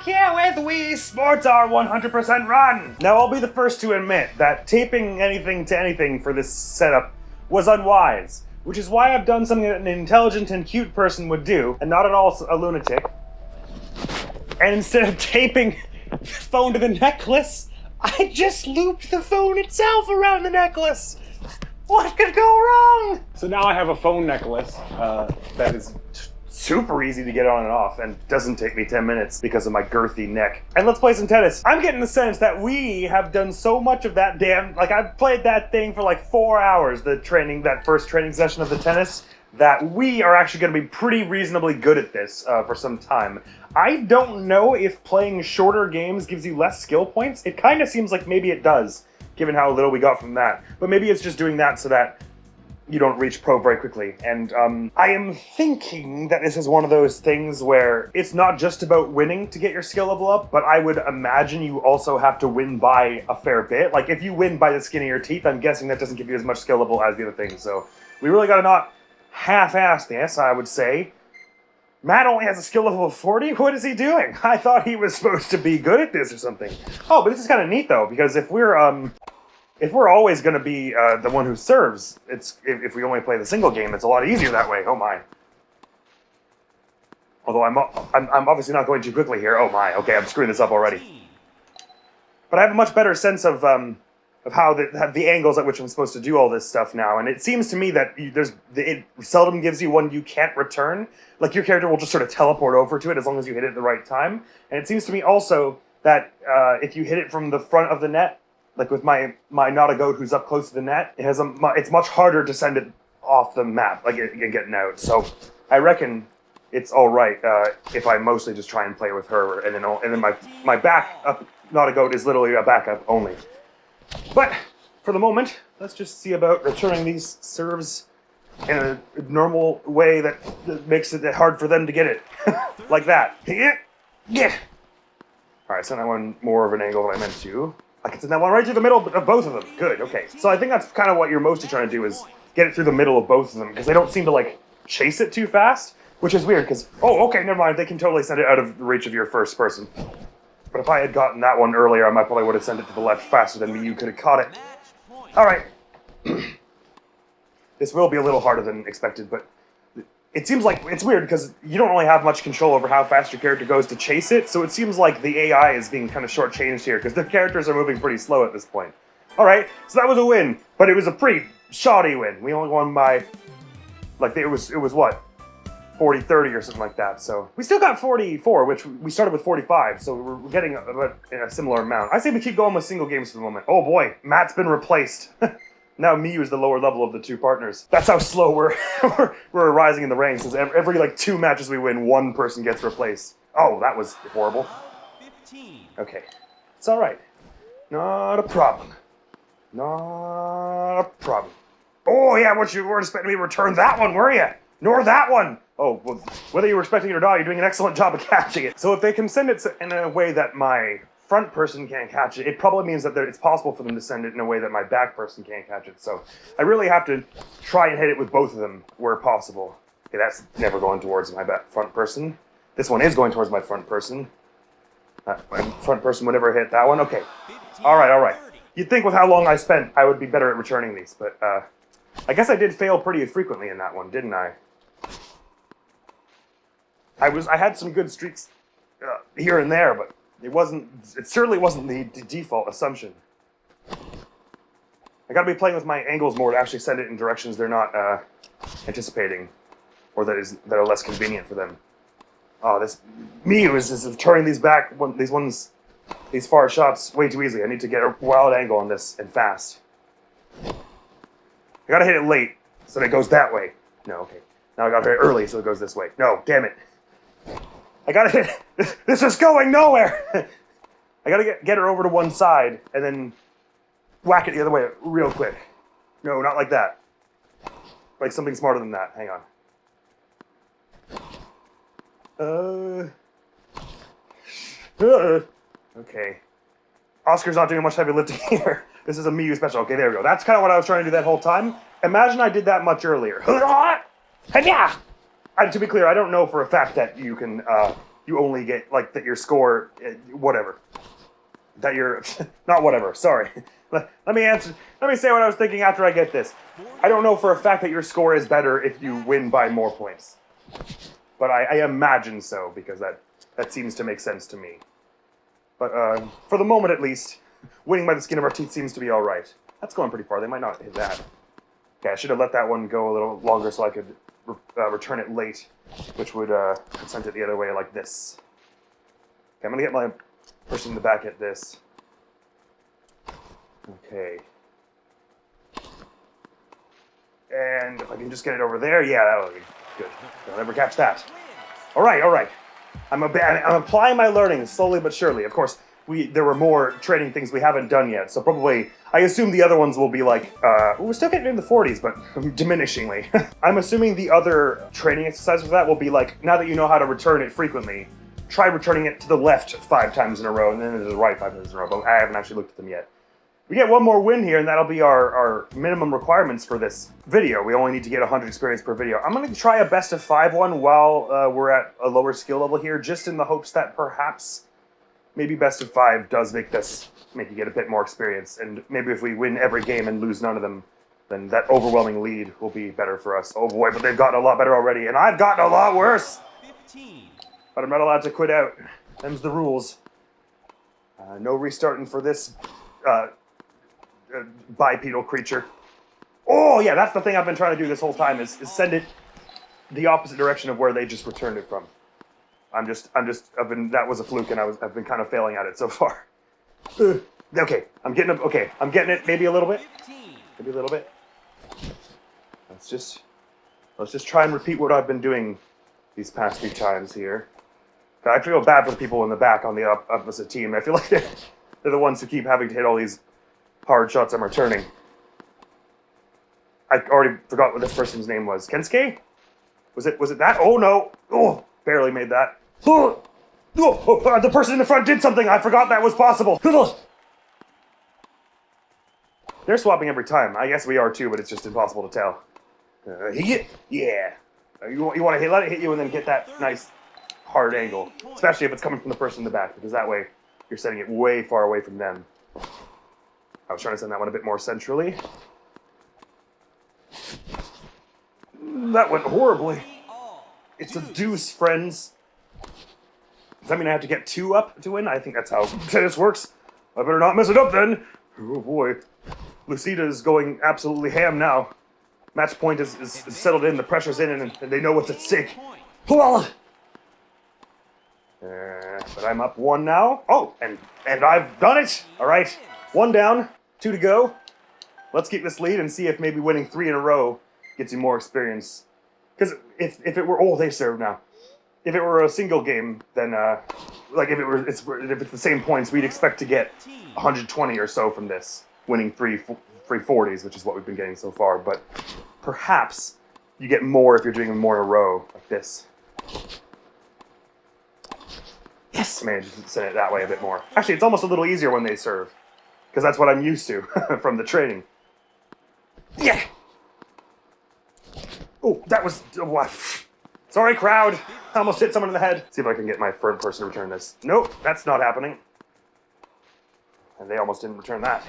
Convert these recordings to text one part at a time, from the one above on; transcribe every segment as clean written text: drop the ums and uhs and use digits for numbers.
yeah, with Wii Sports are 100% run! Now, I'll be the first to admit that taping anything to anything for this setup was unwise, which is why I've done something that an intelligent and cute person would do, and not at all a lunatic. And instead of taping the phone to the necklace, I just looped the phone itself around the necklace! What could go wrong? So now I have a phone necklace that is super easy to get on and off and doesn't take me 10 minutes because of my girthy neck. And let's play some tennis. I'm getting the sense that we have done so much of that I've played that thing for like 4 hours, that first training session of the tennis, that we are actually going to be pretty reasonably good at this for some time. I don't know if playing shorter games gives you less skill points. It kind of seems like maybe it does, given how little we got from that. But maybe it's just doing that so that you don't reach pro very quickly. And I am thinking that this is one of those things where it's not just about winning to get your skill level up, but I would imagine you also have to win by a fair bit. Like, if you win by the skin of your teeth, I'm guessing that doesn't give you as much skill level as the other things. So we really gotta not half-ass this, I would say. Matt only has a skill level of 40? What is he doing? I thought he was supposed to be good at this or something. Oh, but this is kind of neat, though, because if we're always going to be the one who serves, if we only play the single game, it's a lot easier that way. Oh my. Although I'm obviously not going too quickly here. Oh my. Okay, I'm screwing this up already. But I have a much better sense of how the angles at which I'm supposed to do all this stuff now, and it seems to me that it seldom gives you one you can't return. Like, your character will just sort of teleport over to it as long as you hit it at the right time. And it seems to me also that if you hit it from the front of the net, like with my not a goat who's up close to the net, it's much harder to send it off the map, like getting out. So I reckon it's all right if I mostly just try and play with her, and then my backup not a goat is literally a backup only. But for the moment, let's just see about returning these serves in a normal way that makes it hard for them to get it, like that. Yeah. All right, send that one more of an angle than I meant to. I can send that one right through the middle of both of them. Good, okay. So I think that's kind of what you're mostly trying to do, is get it through the middle of both of them, because they don't seem to, like, chase it too fast, which is weird, because, oh, okay, never mind, they can totally send it out of the reach of your first person. But if I had gotten that one earlier, I might probably would have sent it to the left faster than me. You could have caught it. All right. This will be a little harder than expected, but it seems like it's weird because you don't really have much control over how fast your character goes to chase it, so it seems like the AI is being kind of shortchanged here because the characters are moving pretty slow at this point. All right, so that was a win, but it was a pretty shoddy win. We only won by, like, it was what? 40-30 or something like that, so we still got 44, which we started with 45, so we're getting a similar amount. I say we keep going with single games for the moment. Oh boy, Matt's been replaced. Now Miyu is the lower level of the two partners. That's how slow we're rising in the ranks, since every like 2 matches we win, one person gets replaced. Oh, that was horrible. Okay, it's all right. Not a problem. Not a problem. Oh yeah, you weren't expecting me to return that one, were you? Nor that one! Oh, well, whether you were expecting it or not, you're doing an excellent job of catching it. So if they can send it in a way that my front person can't catch it, it probably means that it's possible for them to send it in a way that my back person can't catch it. So I really have to try and hit it with both of them where possible. Okay, that's never going towards my front person. This one is going towards my front person. My front person would never hit that one. Okay. All right. You'd think with how long I spent, I would be better at returning these, but I guess I did fail pretty frequently in that one, didn't I? I had some good streaks here and there, but it certainly wasn't the default assumption. I gotta be playing with my angles more to actually send it in directions they're not anticipating, or that are less convenient for them. Oh, this Miyu is turning these back, these far shots way too easily. I need to get a wild angle on this, and fast. I gotta hit it late, so that it goes that way. No, okay. Now I gotta hit it early, so it goes this way. No, damn it. I gotta hit, this is going nowhere! I gotta get her over to one side, and then whack it the other way real quick. No, not like that. Like something smarter than that. Hang on. Okay. Oscar's not doing much heavy lifting here. This is a Miyu special. Okay, there we go. That's kind of what I was trying to do that whole time. Imagine I did that much earlier. And to be clear, I don't know for a fact that you can you only get, like, that your score, whatever. That you're, not whatever, sorry. Let me say what I was thinking after I get this. I don't know for a fact that your score is better if you win by more points. But I imagine so, because that seems to make sense to me. But for the moment at least, winning by the skin of our teeth seems to be alright. That's going pretty far, they might not hit that. Okay, I should have let that one go a little longer so I could return it late, which would send it the other way like this. Okay, I'm gonna get my person in the back at this. Okay. And if I can just get it over there, yeah, that'll be good. I'll never catch that. All right. I'm applying my learning slowly but surely. Of course, there were more training things we haven't done yet, so probably, I assume the other ones will be like, we're still getting in the 40s, but diminishingly. I'm assuming the other training exercise for that will be like, now that you know how to return it frequently, try returning it to the left 5 times in a row, and then to the right 5 times in a row, but I haven't actually looked at them yet. We get one more win here, and that'll be our minimum requirements for this video. We only need to get 100 experience per video. I'm going to try a best of 5 one while we're at a lower skill level here, just in the hopes that perhaps maybe best of 5 does make you get a bit more experience. And maybe if we win every game and lose none of them, then that overwhelming lead will be better for us. Oh boy, but they've gotten a lot better already, and I've gotten a lot worse! 15. But I'm not allowed to quit out. Them's the rules. No restarting for this bipedal creature. Oh yeah, that's the thing I've been trying to do this whole time is send it the opposite direction of where they just returned it from. That was a fluke, and I've been kind of failing at it so far. Okay, I'm getting it maybe a little bit. 15. Maybe a little bit. Let's just try and repeat what I've been doing these past few times here. I feel bad for the people in the back on the opposite team. I feel like they're the ones who keep having to hit all these hard shots I'm returning. I already forgot what this person's name was. Kensuke? Was it that? Oh no! Oh, barely made that. Oh, the person in the front did something. I forgot that was possible. They're swapping every time. I guess we are too, but it's just impossible to tell. Yeah. You want to let it hit you and then get that nice hard angle, especially if it's coming from the person in the back, because that way you're setting it way far away from them. I was trying to send that one a bit more centrally. That went horribly. It's a deuce, friends. Does that mean I have to get 2 up to win? I think that's how tennis works. I better not mess it up then. Oh boy. Lucida is going absolutely ham now. Match point is settled in, the pressure's in, and they know what's at stake. But I'm up 1 now. Oh, and I've done it. All right, 1 down, 2 to go. Let's keep this lead and see if maybe winning 3 in a row gets you more experience. Because if it were, they serve now. If it were a single game, then like if it's the same points, we'd expect to get 120 or so from this, winning 3 40s, which is what we've been getting so far. But perhaps you get more if you're doing them more in a row, like this. Yes! I managed to send it that way a bit more. Actually, it's almost a little easier when they serve, because that's what I'm used to from the training. Yeah! Oh, that was... Sorry, crowd! I almost hit someone in the head. See if I can get my third person to return this. Nope, that's not happening. And they almost didn't return that.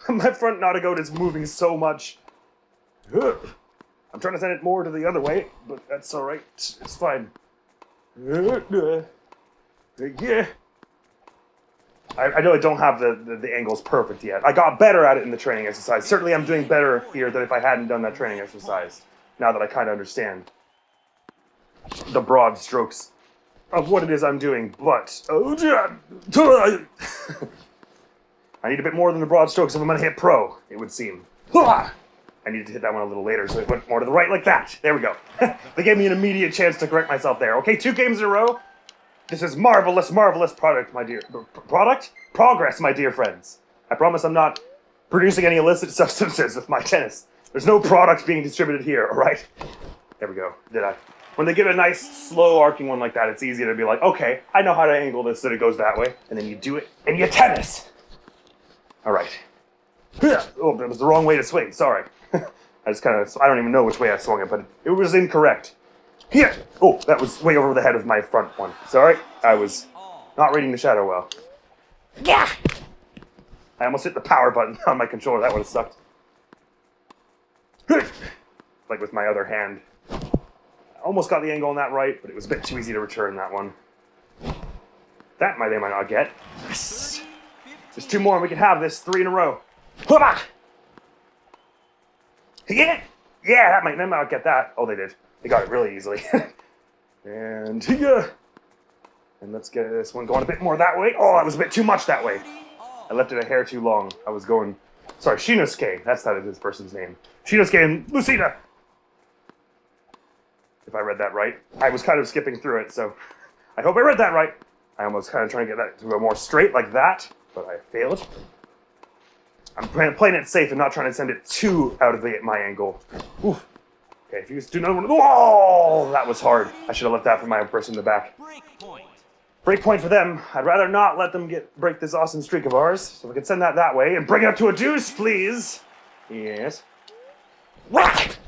My front Nautigote is moving so much. I'm trying to send it more to the other way, but that's alright. It's fine. Yeah. I know I don't have the angles perfect yet. I got better at it in the training exercise. Certainly I'm doing better here than if I hadn't done that training exercise, now that I kind of understand the broad strokes of what it is I'm doing, but... I need a bit more than the broad strokes if I'm going to hit pro, it would seem. I needed to hit that one a little later, so it went more to the right like that. There we go. They gave me an immediate chance to correct myself there. Okay, 2 games in a row. This is marvelous, marvelous progress, my dear friends. I promise I'm not producing any illicit substances with my tennis. There's no product being distributed here, all right? There we go. Did I? When they get a nice, slow arcing one like that, it's easy to be like, okay, I know how to angle this so it goes that way. And then you do it, and you tennis. All right. Oh, that was the wrong way to swing, sorry. I don't even know which way I swung it, but it was incorrect. Yeah. Oh, that was way over the head of my front one. Sorry, I was not reading the shadow well. Yeah. I almost hit the power button on my controller. That would have sucked. Like with my other hand. I almost got the angle on that right, but it was a bit too easy to return that one. That they might not get. Yes. There's 2 more and we can have this 3 in a row. Hooah! Yeah! Yeah, they might not get that. Oh, they did. They got it really easily. And yeah. And let's get this one going a bit more that way. Oh, that was a bit too much that way. I left it a hair too long. I was going... Sorry, Shinosuke. That's not this person's name. Shinosuke and Lucina. If I read that right. I was kind of skipping through it, so... I hope I read that right. I almost kind of trying to get that to go more straight like that, but I failed. I'm playing it safe and not trying to send it too out of my angle. Oof. Okay, if you just do another one... Oh, that was hard. I should have left that for my person in the back. Break point for them. I'd rather not let them break this awesome streak of ours, so we can send that way and bring it up to a deuce, please. Yes. Whack!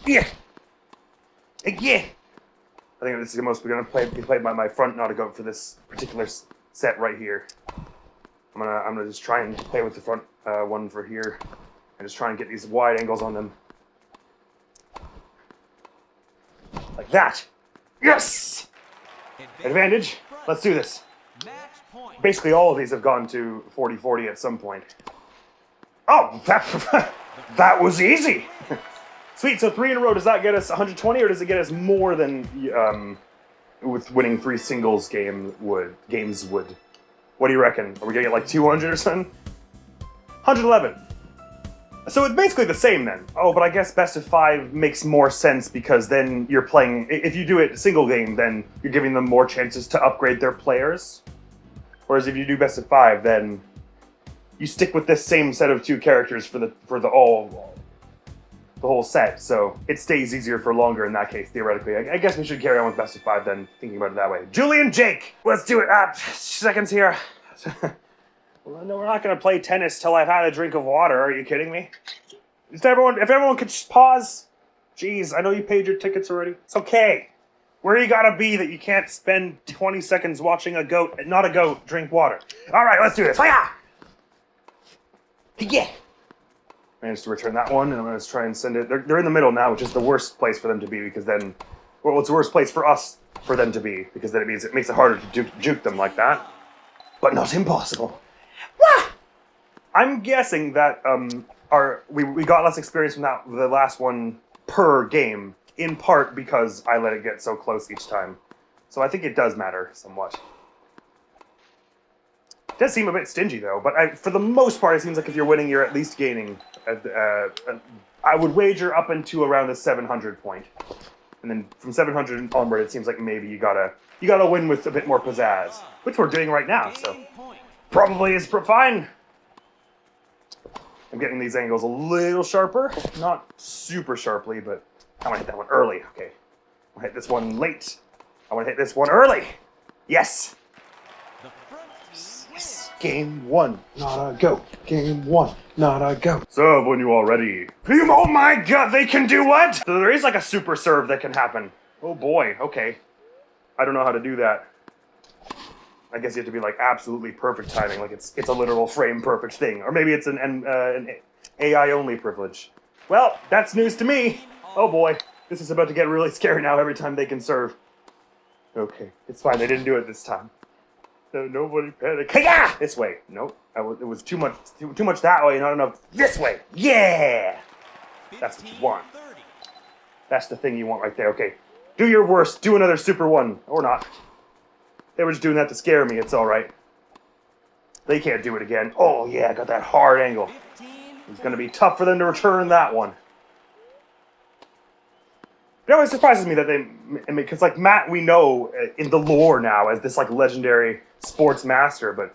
Yeah. Yeah. I think this is the most we're gonna be played by my front not a goat for this particular set right here. I'm gonna just try and play with the front one for here, and just try and get these wide angles on them, like that. Yes. Advantage. Let's do this. Basically, all of these have gone to 40-40 at some point. Oh, that was easy. Sweet. So 3 in a row. Does that get us 120, or does it get us more than with winning 3 singles games would? What do you reckon? Are we gonna get like 200 or something? 111. So it's basically the same then. Oh, but I guess best of 5 makes more sense because then you're playing... If you do it single game, then you're giving them more chances to upgrade their players. Whereas if you do best of 5, then you stick with this same set of 2 characters for the whole set. So it stays easier for longer in that case, theoretically. I guess we should carry on with best of 5 then, thinking about it that way. Julie and Jake! Let's do it. Seconds here. Well, no, we're not going to play tennis till I've had a drink of water. Are you kidding me? If everyone could just pause. Jeez, I know you paid your tickets already. It's okay. Where you gotta be that you can't spend 20 seconds watching not a goat, drink water. All right, let's do this. Hiya! Yeah. Managed to return that one, and I'm going to try and send it. They're in the middle now, which is the worst place for them to be, because then... Well, it's the worst place for us for them to be, because then it makes it harder to juke them like that. But not impossible. I'm guessing that we got less experience from the last one per game, in part because I let it get so close each time. So I think it does matter somewhat. It does seem a bit stingy though, but for the most part it seems like if you're winning you're at least gaining. I would wager up into around the 700 point. And then from 700 onward it seems like maybe you gotta win with a bit more pizzazz. Which we're doing right now, so probably is fine. I'm getting these angles a little sharper. Not super sharply, but I want to hit that one early. Okay. I want to hit this one late. I want to hit this one early. Yes. Yes. Game 1. Not a go. Game 1. Not a go. Serve when you are ready. Oh my god, they can do what? So there is like a super serve that can happen. Oh boy, okay. I don't know how to do that. I guess you have to be like absolutely perfect timing, like it's a literal frame perfect thing. Or maybe it's an AI only privilege. Well, that's news to me. Oh boy, this is about to get really scary now every time they can serve. Okay, it's fine, they didn't do it this time. No, nobody panic. Hey-ya! This way. Nope, it was too much that way, not enough this way. Yeah! That's what you want. That's the thing you want right there, okay. Do your worst, do another super one, or not. They were just doing that to scare me, it's alright. They can't do it again. Oh yeah, got that hard angle. It's gonna be tough for them to return that one. It always surprises me that because like Matt we know in the lore now as this like legendary sports master, but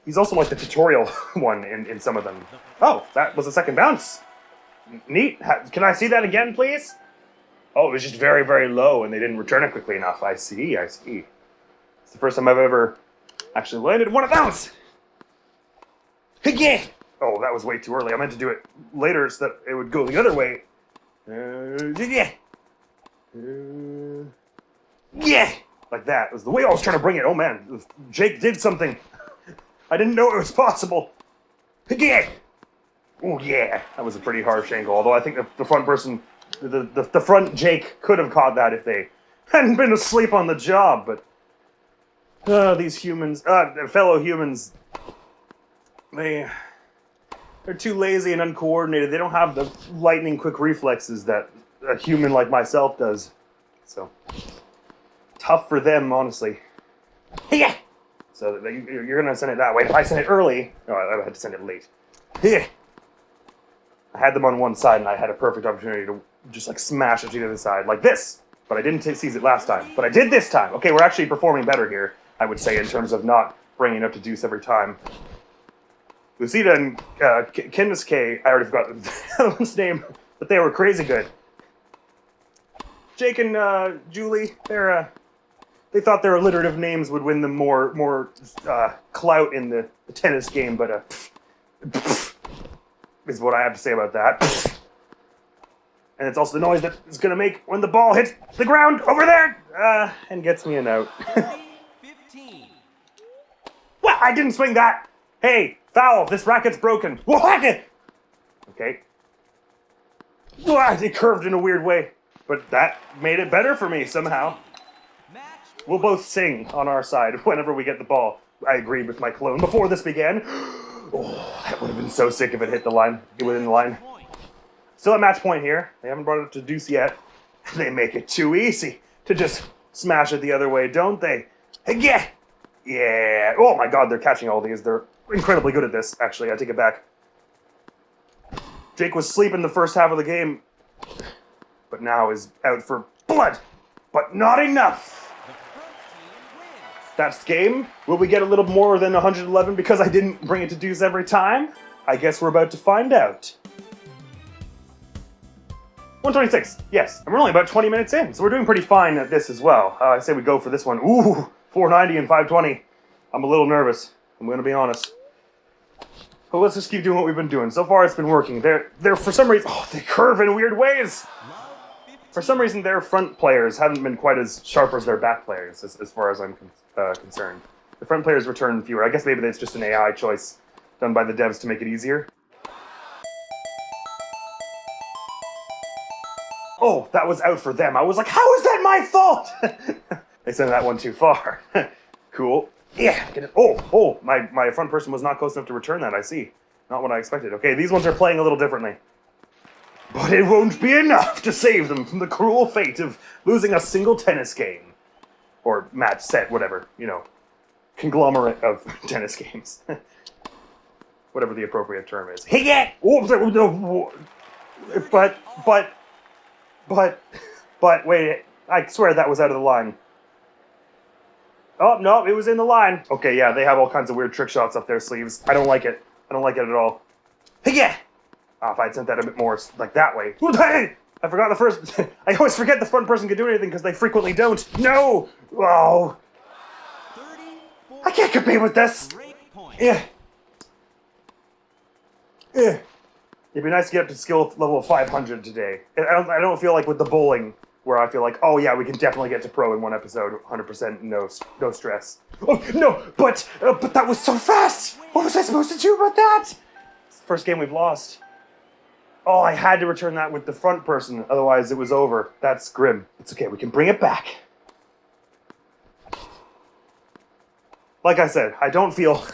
he's also like the tutorial one in some of them. Oh, that was a second bounce. Neat. Can I see that again, please? Oh, it was just very, very low and they didn't return it quickly enough. I see. It's the first time I've ever actually landed one of those. Yeah. Oh, that was way too early. I meant to do it later so that it would go the other way. Yeah. Yeah! Like that. It was the way I was trying to bring it. Oh man, Jake did something. I didn't know it was possible. Yeah! Oh yeah, that was a pretty harsh angle. Although I think the front person, the front Jake could have caught that if they hadn't been asleep on the job. But these humans, fellow humans, they're too lazy and uncoordinated. They don't have the lightning quick reflexes that a human like myself does. So tough for them, honestly. Yeah. So you're gonna send it that way. If I send it early, I had to send it late. Yeah. I had them on one side, and I had a perfect opportunity to just like smash it to the other side, like this. But I didn't seize it last time. But I did this time. Okay, we're actually performing better here, I would say, in terms of not bringing it up to deuce every time. Lucida and Candace K, I already forgot the other one's name, but they were crazy good. Jake and Julie, they thought their alliterative names would win them more clout in the tennis game, but is what I have to say about that. And it's also the noise that it's going to make when the ball hits the ground over there and gets me a note. 15. What? I didn't swing that. Hey, foul. This racket's broken. What? Okay. It curved in a weird way, but that made it better for me somehow. We'll both sing on our side whenever we get the ball. I agreed with my clone before this began. Oh, that would have been so sick if it hit the line. It was in the line. Still at match point here. They haven't brought it to deuce yet. They make it too easy to just smash it the other way, don't they? Yeah. Yeah. Oh my god, they're catching all these. They're incredibly good at this, actually. I take it back. Jake was sleeping the first half of the game, but now is out for blood. But not enough. That's the game. Will we get a little more than 111 because I didn't bring it to deuce every time? I guess we're about to find out. 126, yes. And we're only about 20 minutes in, so we're doing pretty fine at this as well. I say we go for this one. Ooh, 490 and 520. I'm a little nervous, I'm gonna be honest. But let's just keep doing what we've been doing. So far it's been working. They're for some reason, they curve in weird ways. For some reason, their front players haven't been quite as sharp as their back players, as far as I'm concerned. The front players return fewer. I guess maybe that's just an AI choice done by the devs to make it easier. Oh, that was out for them. I was like, how is that my fault? They sent that one too far. Cool. Yeah. Get it. Oh, my front person was not close enough to return that, I see. Not what I expected. Okay, these ones are playing a little differently. But it won't be enough to save them from the cruel fate of losing a single tennis game. Or match set, whatever, you know. Conglomerate of tennis games. Whatever the appropriate term is. Hey, yeah! Oh, but, wait, I swear that was out of the line. Oh, no, it was in the line. Okay, yeah, they have all kinds of weird trick shots up their sleeves. I don't like it. I don't like it at all. Hey, yeah! Oh, if I'd sent that a bit more, like, that way. Hey! I forgot the first... I always forget the front person can do anything because they frequently don't. No! Oh! I can't compete with this! Yeah. Yeah. It'd be nice to get up to skill level 500 today. I don't feel like with the bowling, where I feel like, oh yeah, we can definitely get to pro in one episode, 100%, no stress. Oh, no, but that was so fast! What was I supposed to do about that? It's the first game we've lost. Oh, I had to return that with the front person, otherwise it was over. That's grim. It's okay, we can bring it back. Like I said, I don't feel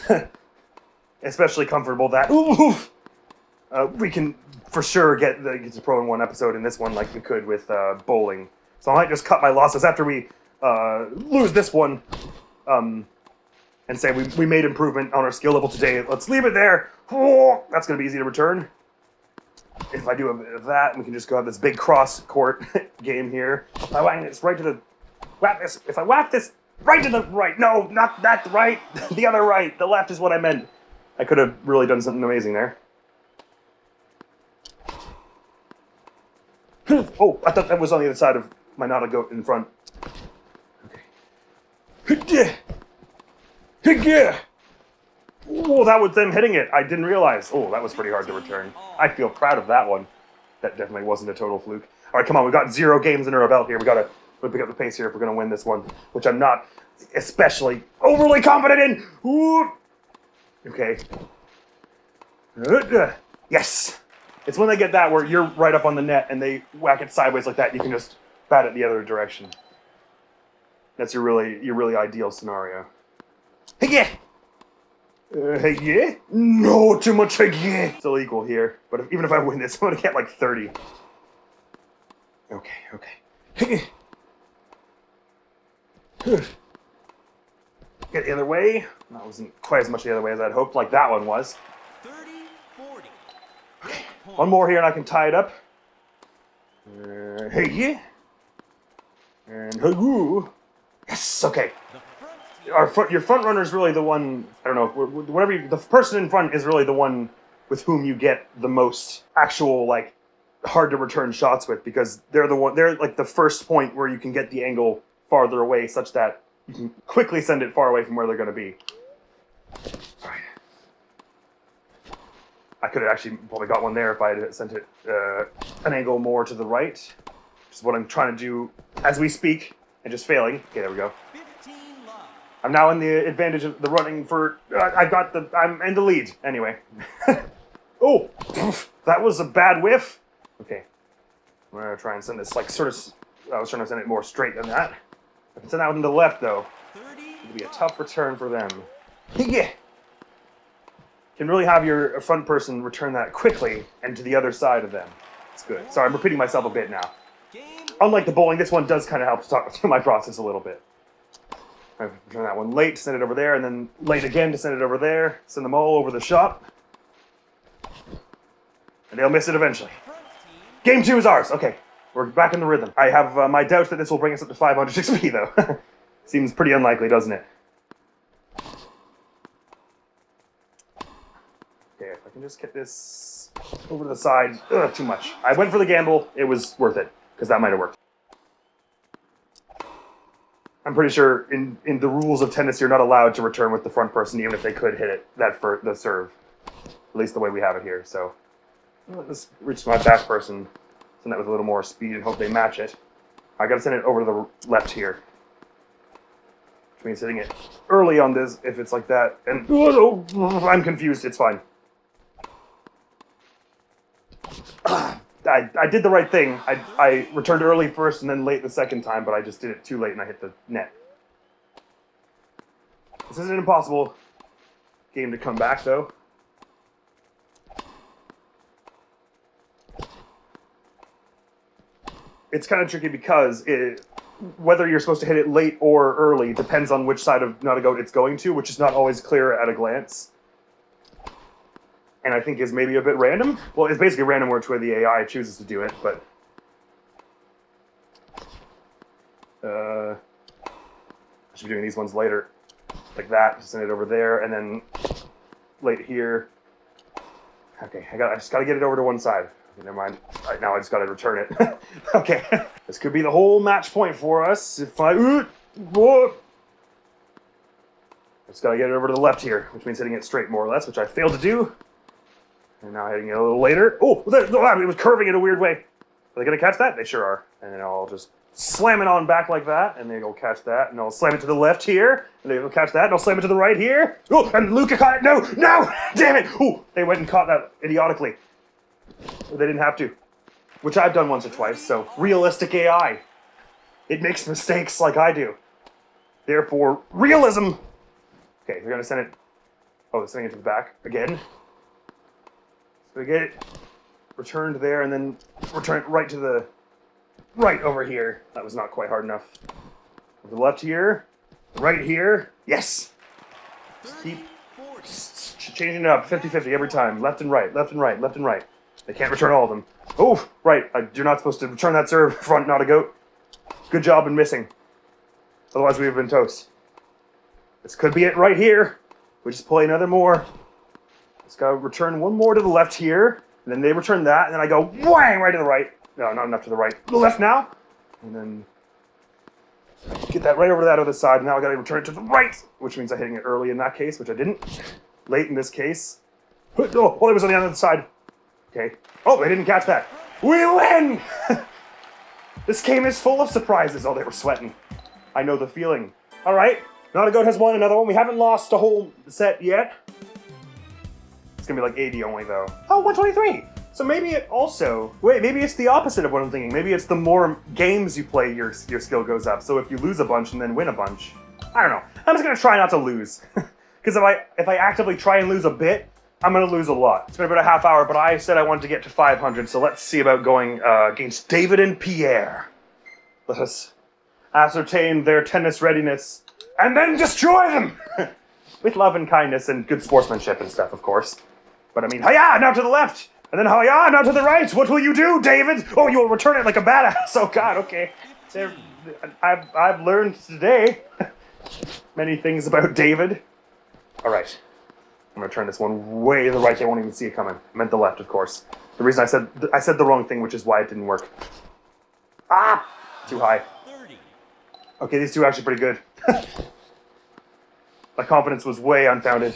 especially comfortable that we can for sure get to pro in one episode in this one like we could with bowling. So I might just cut my losses after we lose this one and say we made improvement on our skill level today. Let's leave it there. Oh, that's going to be easy to return. If I do a bit of that, we can just go have this big cross-court game here. If I whack this right to the... If I whack this right to the right... No, not that right. The other right. The left is what I meant. I could have really done something amazing there. Oh, I thought that was on the other side of my not a goat in front. Okay. Oh, that was them hitting it. I didn't realize. Oh, that was pretty hard to return. I feel proud of that one. That definitely wasn't a total fluke. All right, come on. We've got 0 games under our belt here. We gotta pick up the pace here if we're gonna win this one, which I'm not especially overly confident in. Ooh. Okay. Yes. It's when they get that where you're right up on the net and they whack it sideways like that. And you can just bat it the other direction. That's your really ideal scenario. Hey yeah. Hey yeah. No, too much hey yeah. Still equal here, but even if I win this, I'm gonna get like 30. Okay. Hey. Get the other way. That wasn't quite as much the other way as I'd hoped, like that one was. 30-40. One more here and I can tie it up. Hey yeah. And hey. Yes, okay. Your front runner is really the one, I don't know, whatever the person in front is really the one with whom you get the most actual, like, hard to return shots with, because they're like the first point where you can get the angle farther away such that you can quickly send it far away from where they're going to be. All right. I could have actually probably got one there if I had sent it an angle more to the right, which is what I'm trying to do as we speak, and just failing. Okay, there we go. 15 love. I'm now in the advantage of the running for... I'm in the lead, anyway. Oh, that was a bad whiff. Okay, I'm going to try and send this, like, sort of... I was trying to send it more straight than that. I can send that one to the left, though. 30. It'll be a tough return for them. Yeah. Can really have your front person return that quickly and to the other side of them. It's good. Sorry, I'm repeating myself a bit now. Game. Unlike the bowling, this one does kind of help to talk through my process a little bit. I return that one late, send it over there, and then late again to send it over there. Send them all over the shop. And they'll miss it eventually. Front team. Game 2 is ours. Okay, we're back in the rhythm. I have my doubts that this will bring us up to 500 XP, though. Seems pretty unlikely, doesn't it? Okay, if I can just get this over to the side. Ugh, too much. I went for the gamble. It was worth it, because that might have worked. I'm pretty sure in the rules of tennis, you're not allowed to return with the front person, even if they could hit it for the serve. At least the way we have it here. So let's reach my back person, send that with a little more speed, and hope they match it. I gotta send it over to the left here, which means hitting it early on this if it's like that. And I'm confused. It's fine. I did the right thing. I returned early first and then late the second time, but I just did it too late and I hit the net. This isn't an impossible game to come back, though. It's kind of tricky because whether you're supposed to hit it late or early depends on which side of not-a-goat it's going to, which is not always clear at a glance. And I think is maybe a bit random. Well, it's basically random which way the AI chooses to do it, but... I should be doing these ones later. Like that, just send it over there, and then late here. Okay, I just gotta get it over to one side. Okay, never mind. Right now I just gotta return it. Okay, this could be the whole match point for us. If I... Just gotta get it over to the left here, which means hitting it straight more or less, which I failed to do. And now hitting it a little later. Oh, it was curving in a weird way. Are they going to catch that? They sure are. And then I'll just slam it on back like that, and they'll catch that. And I'll slam it to the left here, and they'll catch that. And I'll slam it to the right here. Oh, and Luca caught it. No, damn it. Oh, they went and caught that idiotically. They didn't have to, which I've done once or twice. So realistic AI. It makes mistakes like I do. Therefore, realism. Okay, they're going to send it. Oh, they're sending it to the back again. So we get it returned there, and then return it right to the right over here. That was not quite hard enough. To the left here, right here. Yes! Just keep changing it up, 50-50 every time. Left and right, left and right, left and right. They can't return all of them. Oh, right. You're not supposed to return that serve. Front, not a goat. Good job in missing. Otherwise, we would have been toast. This could be it right here. We just play another more. Just gotta return one more to the left here, and then they return that, and then I go whang right to the right. No, not enough to the right. The left now, and then get that right over to that other side. Now I gotta return it to the right, which means I'm hitting it early in that case, which I didn't. Late in this case. Oh, it was on the other side. Okay. Oh, they didn't catch that. We win! This game is full of surprises. Oh, they were sweating. I know the feeling. All right, Not a Goat has won another one. We haven't lost a whole set yet. It's gonna be like 80 only though. Oh, 123. So maybe it also, wait, maybe it's the opposite of what I'm thinking. Maybe it's the more games you play, your skill goes up. So if you lose a bunch and then win a bunch, I don't know. I'm just gonna try not to lose. Because if I actively try and lose a bit, I'm gonna lose a lot. It's been about a half hour, but I said I wanted to get to 500, so let's see about going against David and Pierre. Let us ascertain their tennis readiness, and then destroy them! With love and kindness and good sportsmanship and stuff, of course. But I mean, hiya, now to the left! And then hiya, now to the right! What will you do, David? Oh, you will return it like a badass! Oh god, okay. I've learned today many things about David. Alright. I'm gonna turn this one way to the right. They won't even see it coming. I meant the left, of course. The reason I said the wrong thing, which is why it didn't work. Ah! Too high. 30. Okay, these two are actually pretty good. My confidence was way unfounded.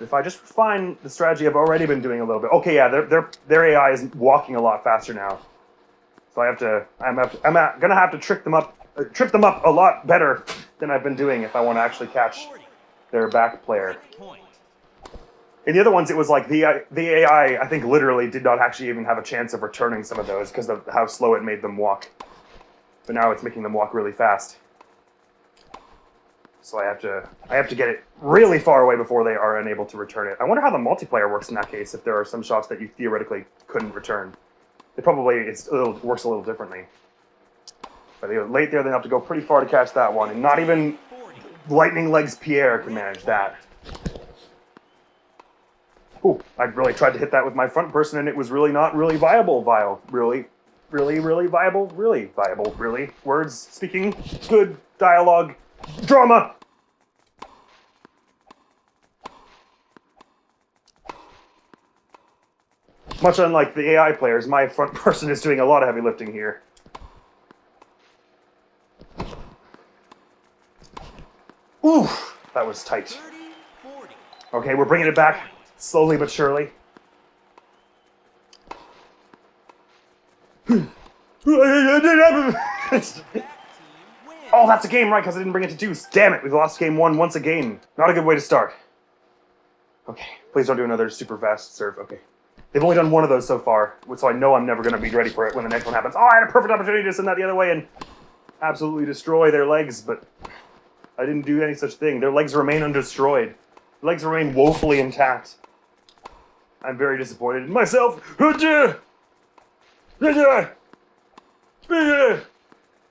If I just refine the strategy I've already been doing a little bit. Okay, yeah, their AI is walking a lot faster now. So I'm gonna have to trip them up a lot better than I've been doing if I want to actually catch 40. their back player. Point. In the other ones, it was like the AI, I think, literally did not actually even have a chance of returning some of those because of how slow it made them walk. But now it's making them walk really fast. So I have to get it really far away before they are unable to return it. I wonder how the multiplayer works in that case. If there are some shots that you theoretically couldn't return, it probably works a little differently. But late there, they have to go pretty far to catch that one, and not even 40. Lightning Legs Pierre can manage that. Ooh, I really tried to hit that with my front person, and it was really not really viable. Really viable. Really. Words, speaking, good dialogue, drama. Much unlike the AI players, my front person is doing a lot of heavy lifting here. Ooh, that was tight. 30, 40. Okay, we're bringing it back slowly but surely. Back team wins. Oh, that's a game, right, because I didn't bring it to deuce. Damn it, we've lost game one once again. Not a good way to start. Okay, please don't do another super fast serve. Okay. They've only done one of those so far, so I know I'm never going to be ready for it when the next one happens. Oh, I had a perfect opportunity to send that the other way and absolutely destroy their legs, but I didn't do any such thing. Their legs remain undestroyed. Their legs remain woefully intact. I'm very disappointed in myself.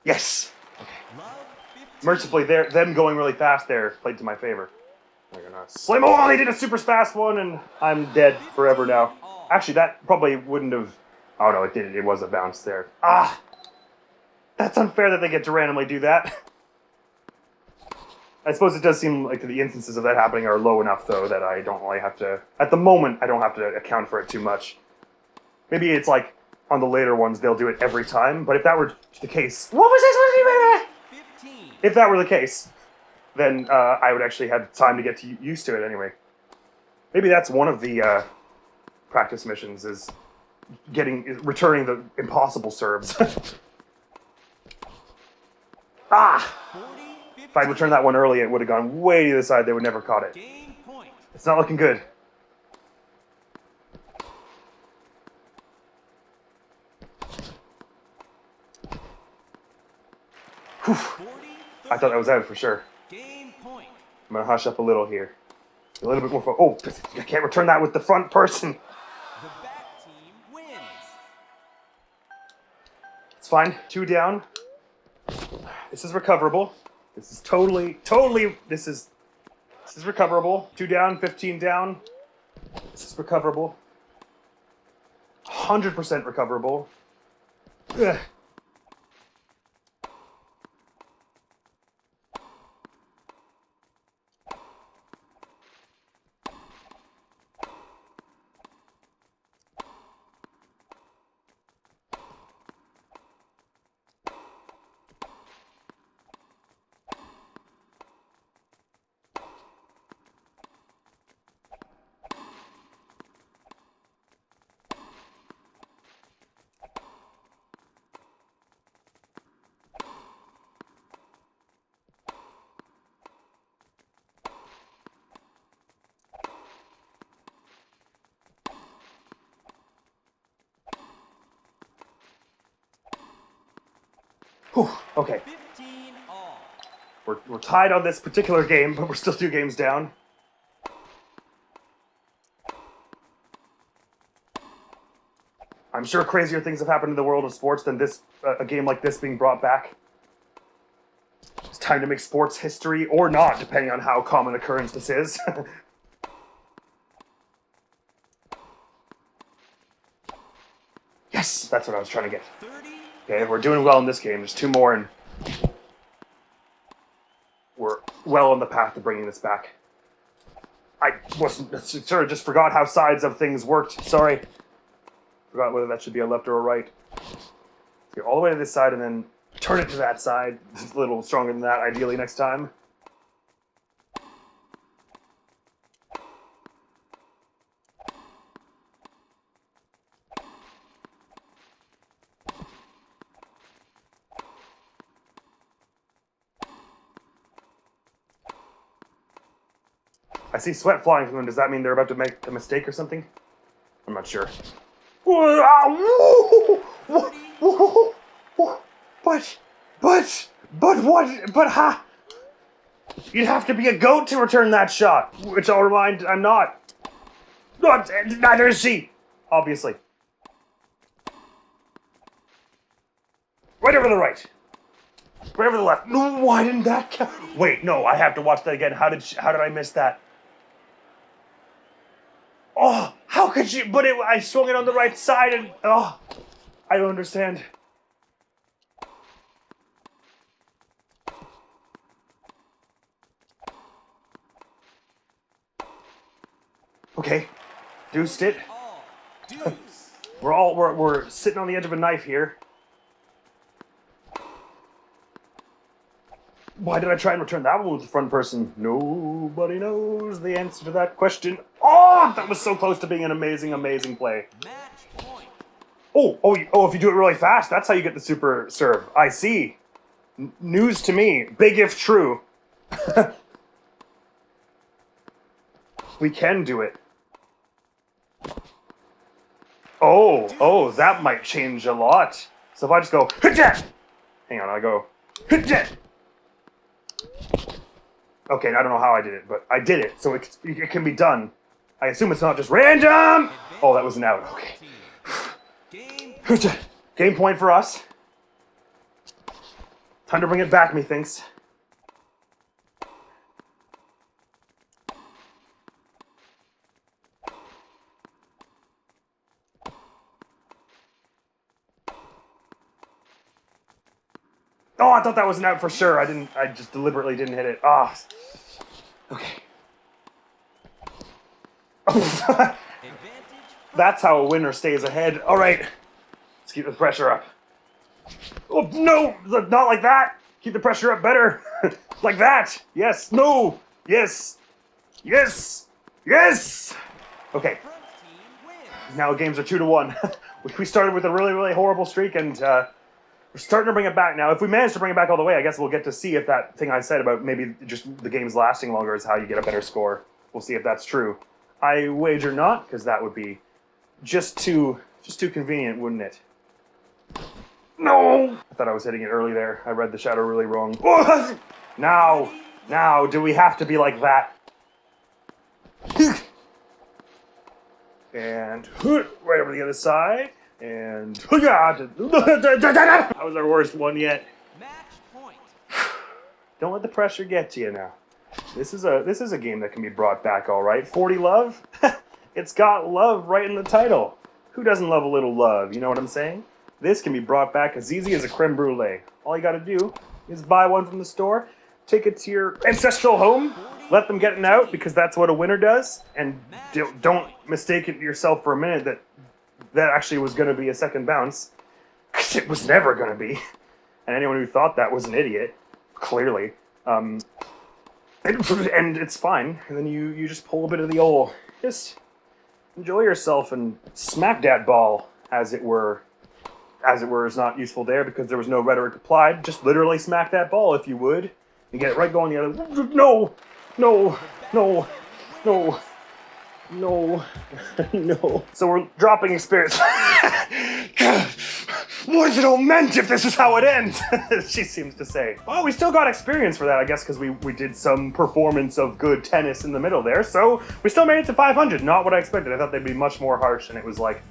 Yes! Love 15. Mercifully, them going really fast there played to my favor. They're gonna slam. Oh, they did a super fast one, and I'm dead forever now. Actually, that probably wouldn't have. Oh no, it did. It was a bounce there. Ah, that's unfair that they get to randomly do that. I suppose it does seem like the instances of that happening are low enough, though, that I don't really have to. At the moment, I don't have to account for it too much. Maybe it's like on the later ones they'll do it every time. But if that were the case, what was this? 15. If that were the case, then I would actually have time to get used to it anyway. Maybe that's one of the practice missions is returning the impossible serves. Ah! 40, 15. If I'd returned that one early, it would have gone way to the side. They would never caught it. Game point. It's not looking good. Whew. 40, I thought that was out for sure. Game point. I'm gonna hush up a little here. A little bit more. Oh, I can't return that with the front person. The back team wins. It's fine. 2 down. This is recoverable. This is totally. This is recoverable. 2 down, 15 down. This is recoverable. 100% recoverable. Ugh. Whew, okay. 15 all. We're tied on this particular game, but we're still 2 games down. I'm sure crazier things have happened in the world of sports than this, a game like this being brought back. It's time to make sports history, or not, depending on how common occurrence this is. Yes, that's what I was trying to get. 30. Okay, we're doing well in this game. There's 2 more, and we're well on the path to bringing this back. I sort of just forgot how sides of things worked. Sorry. Forgot whether that should be a left or a right. Go all the way to this side and then turn it to that side. It's a little stronger than that, ideally, next time. I see sweat flying from them. Does that mean they're about to make a mistake or something? I'm not sure. But what? But ha! You'd have to be a goat to return that shot, which I'll remind I'm not. Neither is she, obviously. Right over the right. Right over the left. No, why didn't that count? Wait, no, I have to watch that again. How did I miss that? Oh, how could she? But I swung it on the right side and oh, I don't understand. Okay, deuced it. All. Deuce. We're sitting on the edge of a knife here. Why did I try and return that one with the front person? Nobody knows the answer to that question. Oh, that was so close to being an amazing, amazing play. Match point. Oh, if you do it really fast, that's how you get the super serve. I see. News to me. Big if true. We can do it. Oh, that might change a lot. So if I just go, hit. Hang on, I go, hit. Okay, I don't know how I did it, but I did it, so it can be done. I assume it's not just random. Oh, that was an out. Okay. Game point for us. Time to bring it back, methinks. Oh, I thought that was an out for sure. I just deliberately didn't hit it. Ah. Okay. That's how a winner stays ahead. All right. Let's keep the pressure up. Oh, no, not like that. Keep the pressure up better. Like that. Yes. No. Yes. Yes. Yes. Okay. Front team wins. Now games are 2-1. We started with a really, really horrible streak, and we're starting to bring it back now. If we manage to bring it back all the way, I guess we'll get to see if that thing I said about maybe just the games lasting longer is how you get a better score. We'll see if that's true. I wager not, because that would be just too convenient, wouldn't it? No! I thought I was hitting it early there. I read the shadow really wrong. Now, do we have to be like that? And right over the other side. And that was our worst one yet. Match point. Don't let the pressure get to you now. This is a game that can be brought back, all right. 40 love. It's got love right in the title. Who doesn't love a little love? You know what I'm saying? This can be brought back as easy as a creme brulee. All you got to do is buy one from the store, take it to your ancestral home, let them get it out because that's what a winner does, and don't mistake it yourself for a minute that actually was going to be a second bounce. It was never going to be. And anyone who thought that was an idiot, clearly. And it's fine. And then you just pull a bit of the old, just enjoy yourself and smack that ball, as it were. As it were is not useful there because there was no rhetoric applied. Just literally smack that ball if you would. And get it right going the other. No! No! No! No! No. No. So we're dropping experience. What is it all meant if this is how it ends? She seems to say. Well, we still got experience for that, I guess, because we did some performance of good tennis in the middle there, so we still made it to 500. Not what I expected. I thought they'd be much more harsh, and it was like,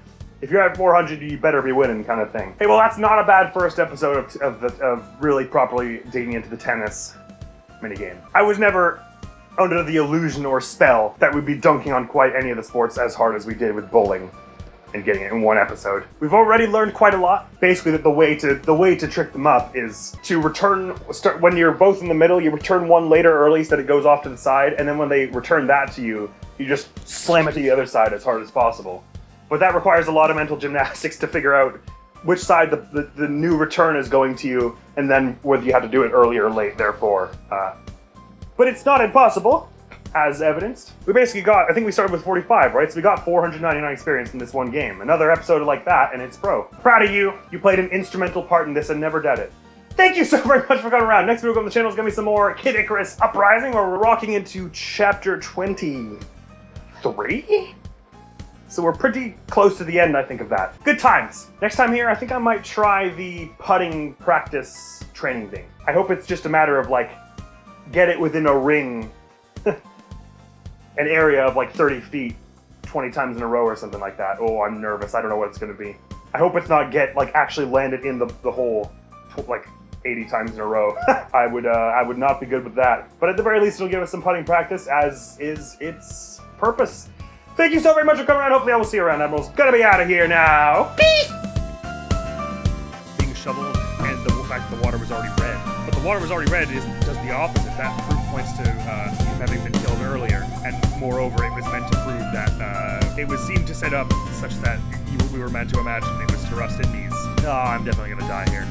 if you're at 400, you better be winning kind of thing. Hey, well, that's not a bad first episode of really properly digging into the tennis minigame. I was never under the illusion or spell that we'd be dunking on quite any of the sports as hard as we did with bowling and getting it in one episode. We've already learned quite a lot. Basically, that the way to trick them up is to start when you're both in the middle, you return one later early so that it goes off to the side, and then when they return that to you, you just slam it to the other side as hard as possible. But that requires a lot of mental gymnastics to figure out which side the new return is going to you, and then whether you have to do it early or late, therefore. But it's not impossible, as evidenced. We basically got, I think we started with 45, right? So we got 499 experience in this one game. Another episode like that, and it's pro. Proud of you. You played an instrumental part in this and never did it. Thank you so very much for coming around. Next week on the channel is going to be some more Kid Icarus Uprising, where we're rocking into chapter 23? So we're pretty close to the end, I think, of that. Good times. Next time here, I think I might try the putting practice training thing. I hope it's just a matter of, like, get it within a ring, an area of like 30 feet, 20 times in a row or something like that. Oh, I'm nervous. I don't know what it's going to be. I hope it's not actually landed in the hole like 80 times in a row. I would not be good with that. But at the very least, it'll give us some putting practice, as is its purpose. Thank you so very much for coming around. Hopefully I will see you around. Admiral's gonna be out of here now. Peace! Being shoveled, and the fact that the water was already red. But the water was already red does the opposite. That proof points to him having been killed earlier. And moreover, it was meant to prove that it was seemed to set up such that we were meant to imagine it was to rust in these. Oh, I'm definitely gonna die here.